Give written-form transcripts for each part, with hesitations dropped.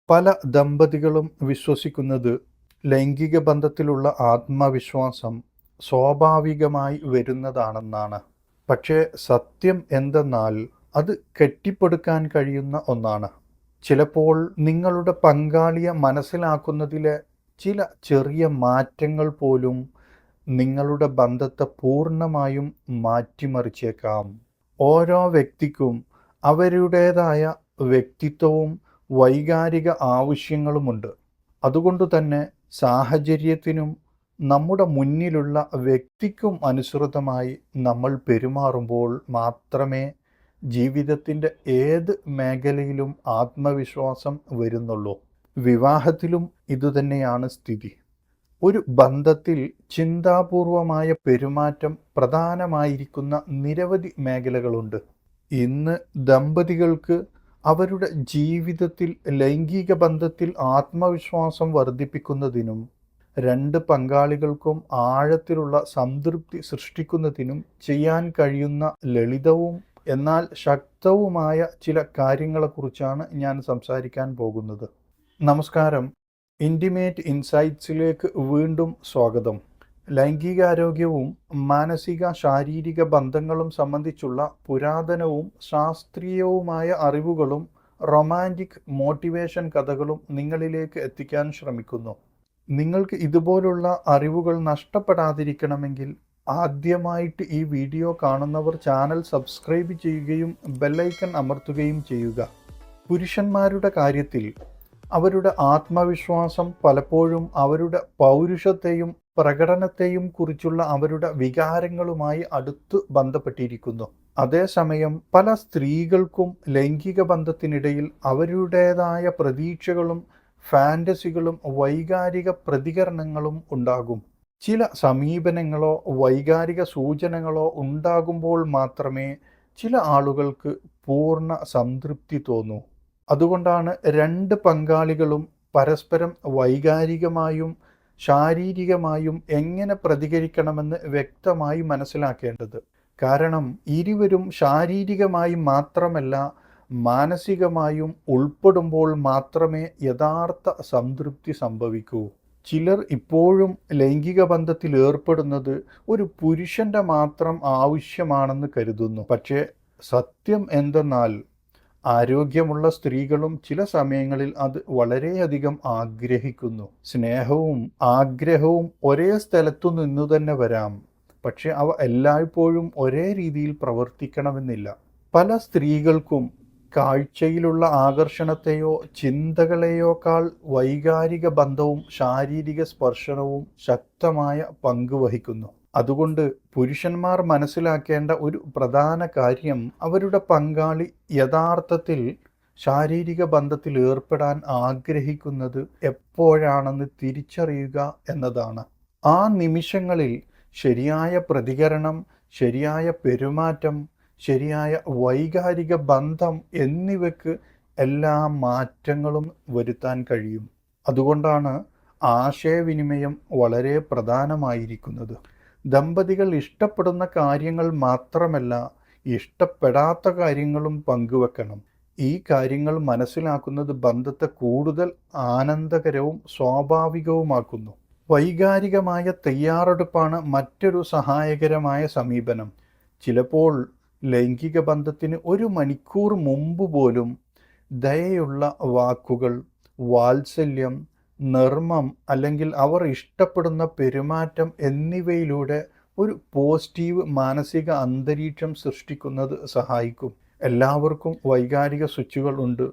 പല ദമ്പതികളും വിശ്വസിക്കുന്നത് ലൈംഗിക ബന്ധത്തിലുള്ള ആത്മവിശ്വാസം സ്വാഭാവികമായി വരുന്നതാണെന്നാണ്. പക്ഷേ സത്യം എന്തെന്നാൽ അത് കെട്ടിപ്പടുക്കാൻ കഴിയുന്ന ഒന്നാണ്. ചിലപ്പോൾ നിങ്ങളുടെ പങ്കാളിയെ മനസ്സിലാക്കുന്നതിലെ ചില ചെറിയ മാറ്റങ്ങൾ പോലും നിങ്ങളുടെ ബന്ധത്തെ പൂർണ്ണമായും മാറ്റിമറിച്ചേക്കാം. ഓരോ വ്യക്തിക്കും അവരുടേതായ വ്യക്തിത്വവും വൈകാരിക ആവശ്യങ്ങളുമുണ്ട്. അതുകൊണ്ടുതന്നെ സാഹചര്യത്തിനും നമ്മുടെ മുന്നിലുള്ള വ്യക്തിക്കും അനുസൃതമായി നമ്മൾ പെരുമാറുമ്പോൾ മാത്രമേ ജീവിതത്തിൻ്റെ ഏത് മേഖലയിലും ആത്മവിശ്വാസം വരുന്നുള്ളൂ. വിവാഹത്തിലും ഇതുതന്നെയാണ് സ്ഥിതി. ഒരു ബന്ധത്തിൽ ചിന്താപൂർവമായ പെരുമാറ്റം പ്രധാനമായിരിക്കുന്ന നിരവധി മേഖലകളുണ്ട്. ഇന്ന് ദമ്പതികൾക്ക് അവരുടെ ജീവിതത്തിൽ ലൈംഗിക ബന്ധത്തിൽ ആത്മവിശ്വാസം വർദ്ധിപ്പിക്കുന്നതിനും രണ്ട് പങ്കാളികൾക്കും ആഴത്തിലുള്ള സംതൃപ്തി സൃഷ്ടിക്കുന്നതിനും ചെയ്യാൻ കഴിയുന്ന ലളിതവും എന്നാൽ ശക്തവുമായ ചില കാര്യങ്ങളെക്കുറിച്ചാണ് ഞാൻ സംസാരിക്കാൻ പോകുന്നത്. നമസ്കാരം. ഇൻറ്റിമേറ്റ് ഇൻസൈറ്റ്സിലേക്ക് വീണ്ടും സ്വാഗതം. ലൈംഗികാരോഗ്യവും മാനസിക ശാരീരിക ബന്ധങ്ങളും സംബന്ധിച്ചുള്ള പുരാതനവും ശാസ്ത്രീയവുമായ അറിവുകളും റൊമാൻറ്റിക് മോട്ടിവേഷൻ കഥകളും നിങ്ങളിലേക്ക് എത്തിക്കാൻ ശ്രമിക്കുന്നു. നിങ്ങൾക്ക് ഇതുപോലുള്ള അറിവുകൾ നഷ്ടപ്പെടാതിരിക്കണമെങ്കിൽ ആദ്യമായിട്ട് ഈ വീഡിയോ കാണുന്നവർ ചാനൽ സബ്സ്ക്രൈബ് ചെയ്യുകയും ബെല്ലൈക്കൺ അമർത്തുകയും ചെയ്യുക. പുരുഷന്മാരുടെ കാര്യത്തിൽ അവരുടെ ആത്മവിശ്വാസം പലപ്പോഴും അവരുടെ പൗരുഷത്തെയും പ്രകടനത്തെയും കുറിച്ചുള്ള അവരുടെ വികാരങ്ങളുമായി അടുത്ത് ബന്ധപ്പെട്ടിരിക്കുന്നു. അതേസമയം പല സ്ത്രീകൾക്കും ലൈംഗിക ബന്ധത്തിനിടയിൽ അവരുടേതായ പ്രതീക്ഷകളും ഫാൻറ്റസികളും വൈകാരിക പ്രതികരണങ്ങളും ഉണ്ടാകും. ചില സമീപനങ്ങളോ വൈകാരിക സൂചനകളോ ഉണ്ടാകുമ്പോൾ മാത്രമേ ചില ആളുകൾക്ക് പൂർണ്ണ സംതൃപ്തി തോന്നൂ. അതുകൊണ്ടാണ് രണ്ട് പങ്കാളികളും പരസ്പരം വൈകാരികമായും ശാരീരികമായും എങ്ങനെ പ്രതികരിക്കണമെന്ന് വ്യക്തമായി മനസ്സിലാക്കേണ്ടത്. കാരണം ഇരുവരും ശാരീരികമായി മാത്രമല്ല മാനസികമായും ഉൾപ്പെടുമ്പോൾ മാത്രമേ യഥാർത്ഥ സംതൃപ്തി സംഭവിക്കൂ. ചിലർ ഇപ്പോഴും ലൈംഗിക ബന്ധത്തിൽ ഏർപ്പെടുന്നത് ഒരു പുരുഷൻ്റെ മാത്രം ആവശ്യമാണെന്ന് കരുതുന്നു. പക്ഷേ സത്യം എന്തെന്നാൽ ആരോഗ്യമുള്ള സ്ത്രീകളും ചില സമയങ്ങളിൽ അത് വളരെയധികം ആഗ്രഹിക്കുന്നു. സ്നേഹവും ആഗ്രഹവും ഒരേ സ്ഥലത്തു നിന്നു തന്നെ വരാം, പക്ഷെ അവ എല്ലായ്പ്പോഴും ഒരേ രീതിയിൽ പ്രവർത്തിക്കണമെന്നില്ല. പല സ്ത്രീകൾക്കും കാഴ്ചയിലുള്ള ആകർഷണത്തെയോ ചിന്തകളെയോക്കാൾ വൈകാരിക ബന്ധവും ശാരീരിക സ്പർശനവും ശക്തമായ പങ്ക് വഹിക്കുന്നു. അതുകൊണ്ട് പുരുഷന്മാർ മനസ്സിലാക്കേണ്ട ഒരു പ്രധാന കാര്യം അവരുടെ പങ്കാളി യഥാർത്ഥത്തിൽ ശാരീരിക ബന്ധത്തിൽ ഏർപ്പെടാൻ ആഗ്രഹിക്കുന്നത് എപ്പോഴാണെന്ന് തിരിച്ചറിയുക എന്നതാണ്. ആ നിമിഷങ്ങളിൽ ശരിയായ പ്രതികരണം, ശരിയായ പെരുമാറ്റം, ശരിയായ വൈകാരിക ബന്ധം എന്നിവയ്ക്ക് എല്ലാ മാറ്റങ്ങളും വരുത്താൻ കഴിയും. അതുകൊണ്ടാണ് ആശയവിനിമയം വളരെ പ്രധാനമായിരിക്കുന്നത്. ദമ്പതികൾ ഇഷ്ടപ്പെടുന്ന കാര്യങ്ങൾ മാത്രമല്ല, ഇഷ്ടപ്പെടാത്ത കാര്യങ്ങളും പങ്കുവെക്കണം. ഈ കാര്യങ്ങൾ മനസ്സിലാക്കുന്നത് ബന്ധത്തെ കൂടുതൽ ആനന്ദകരവും സ്വാഭാവികവുമാക്കുന്നു. വൈകാരികമായ തയ്യാറെടുപ്പാണ് മറ്റൊരു സഹായകരമായ സമീപനം. ചിലപ്പോൾ ലൈംഗിക ബന്ധത്തിന് 1 മണിക്കൂർ മുമ്പ് പോലും ദയയുള്ള വാക്കുകൾ, വാത്സല്യം, നർമ്മം അല്ലെങ്കിൽ അവർ ഇഷ്ടപ്പെടുന്ന പെരുമാറ്റം എന്നിവയിലൂടെ ഒരു പോസിറ്റീവ് മാനസിക അന്തരീക്ഷം സൃഷ്ടിക്കുന്നത് സഹായിക്കും. എല്ലാവർക്കും വൈകാരിക സ്വിച്ചുകൾ ഉണ്ട്.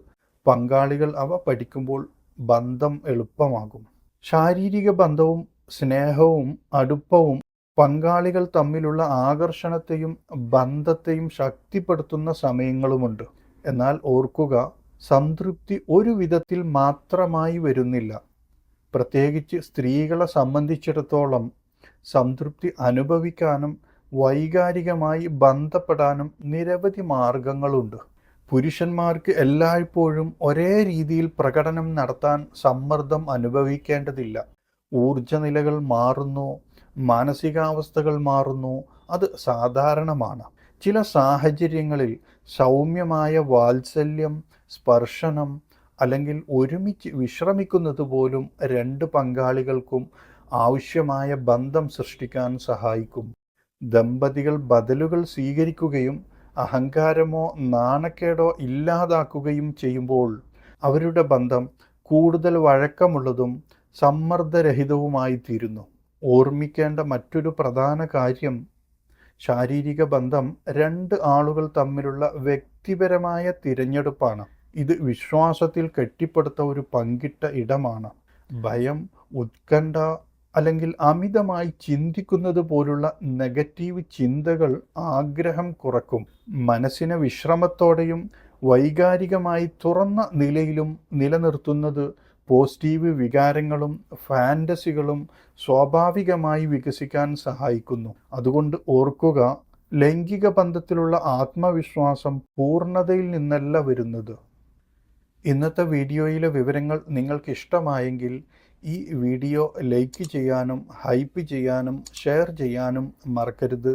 പങ്കാളികൾ അവ പഠിക്കുമ്പോൾ ബന്ധം എളുപ്പമാകും. ശാരീരിക ബന്ധവും സ്നേഹവും അടുപ്പവും പങ്കാളികൾ തമ്മിലുള്ള ആകർഷണത്തെയും ബന്ധത്തെയും ശക്തിപ്പെടുത്തുന്ന സമയങ്ങളുമുണ്ട്. എന്നാൽ ഓർക്കുക, സംതൃപ്തി ഒരു വിധത്തിൽ മാത്രമായി വരുന്നില്ല. പ്രത്യേകിച്ച് സ്ത്രീകളെ സംബന്ധിച്ചിടത്തോളം സംതൃപ്തി അനുഭവിക്കാനും വൈകാരികമായി ബന്ധപ്പെടാനും നിരവധി മാർഗങ്ങളുണ്ട്. പുരുഷന്മാർക്ക് എല്ലായ്പ്പോഴും ഒരേ രീതിയിൽ പ്രകടനം നടത്താൻ സമ്മർദ്ദം അനുഭവിക്കേണ്ടതില്ല. ഊർജനിലകൾ മാറുന്നു, മാനസികാവസ്ഥകൾ മാറുന്നു, അത് സാധാരണമാണ്. ചില സാഹചര്യങ്ങളിൽ സൗമ്യമായ വാത്സല്യം, സ്പർശനം, അല്ലെങ്കിൽ ഒരുമിച്ച് വിശ്രമിക്കുന്നത് പോലും രണ്ട് പങ്കാളികൾക്കും ആവശ്യമായ ബന്ധം സൃഷ്ടിക്കാൻ സഹായിക്കും. ദമ്പതികൾ ബദലുകൾ സ്വീകരിക്കുകയും അഹങ്കാരമോ നാണക്കേടോ ഇല്ലാതാക്കുകയും ചെയ്യുമ്പോൾ അവരുടെ ബന്ധം കൂടുതൽ വഴക്കമുള്ളതും സമ്മർദ്ദരഹിതവുമായി തീരുന്നു. ഓർമ്മിക്കേണ്ട മറ്റൊരു പ്രധാന കാര്യം, ശാരീരിക ബന്ധം രണ്ട് ആളുകൾ തമ്മിലുള്ള വ്യക്തിപരമായ തിരഞ്ഞെടുപ്പാണ്. ഇത് വിശ്വാസത്തിൽ കെട്ടിപ്പടുത്ത ഒരു പങ്കിട്ട ഇടമാണ്. ഭയം, ഉത്കണ്ഠ അല്ലെങ്കിൽ അമിതമായി ചിന്തിക്കുന്നത് പോലുള്ള നെഗറ്റീവ് ചിന്തകൾ ആഗ്രഹം കുറക്കും. മനസ്സിനെ വിശ്രമത്തോടെയും വൈകാരികമായി തുറന്ന നിലയിലും നിലനിർത്തുന്നത് പോസിറ്റീവ് വികാരങ്ങളും ഫാൻറ്റസികളും സ്വാഭാവികമായി വികസിക്കാൻ സഹായിക്കുന്നു. അതുകൊണ്ട് ഓർക്കുക, ലൈംഗിക ബന്ധത്തിലുള്ള ആത്മവിശ്വാസം പൂർണ്ണതയിൽ നിന്നല്ല വരുന്നത്. ഇന്നത്തെ വീഡിയോയിലെ വിവരങ്ങൾ നിങ്ങൾക്ക് ഇഷ്ടമായെങ്കിൽ ഈ വീഡിയോ ലൈക്ക് ചെയ്യാനും ഹൈപ്പ് ചെയ്യാനും ഷെയർ ചെയ്യാനും മറക്കരുത്.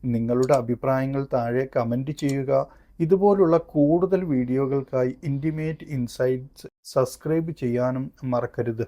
നിങ്ങളുടെ അഭിപ്രായങ്ങൾ താഴെ കമൻറ്റ് ചെയ്യുക. ഇതുപോലുള്ള കൂടുതൽ വീഡിയോകൾക്കായി ഇൻറ്റിമേറ്റ് ഇൻസൈറ്റ്സ് സബ്സ്ക്രൈബ് ചെയ്യാനും മറക്കരുത്.